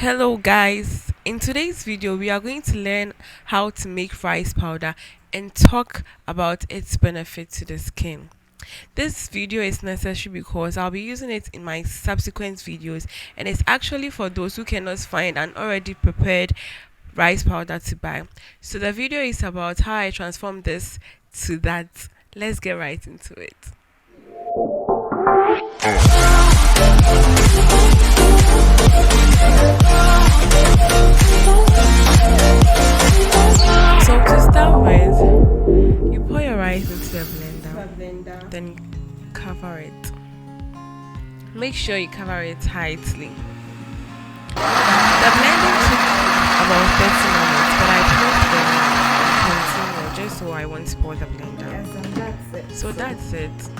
Hello guys, in today's video we are going to learn how to make rice powder and talk about its benefit to the skin. This video is necessary because I'll be using it in my subsequent videos, and it's actually for those who cannot find an already prepared rice powder to buy. So the video is about how I transform this to that. Let's get right into it. So to start with, you pour your rice into the blender, then cover it. Make sure you cover it tightly. The blending took about 30 minutes, but I paused the container just so I won't spoil the blender. Yes, and that's it. So that's it.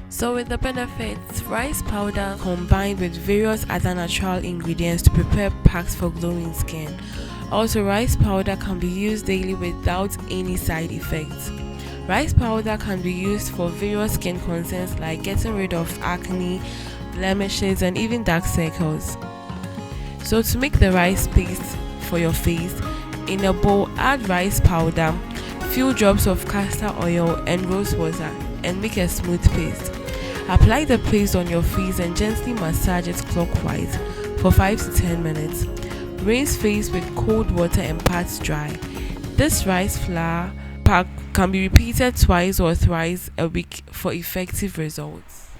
So with the benefits, rice powder combined with various other natural ingredients to prepare packs for glowing skin. Also, rice powder can be used daily without any side effects. Rice powder can be used for various skin concerns like getting rid of acne, blemishes, and even dark circles. So to make the rice paste for your face, in a bowl add rice powder, few drops of castor oil and rose water, and make a smooth paste. Apply the paste on your face and gently massage it clockwise for 5 to 10 minutes. Rinse face with cold water and pat dry. This rice flour pack can be repeated twice or thrice a week for effective results.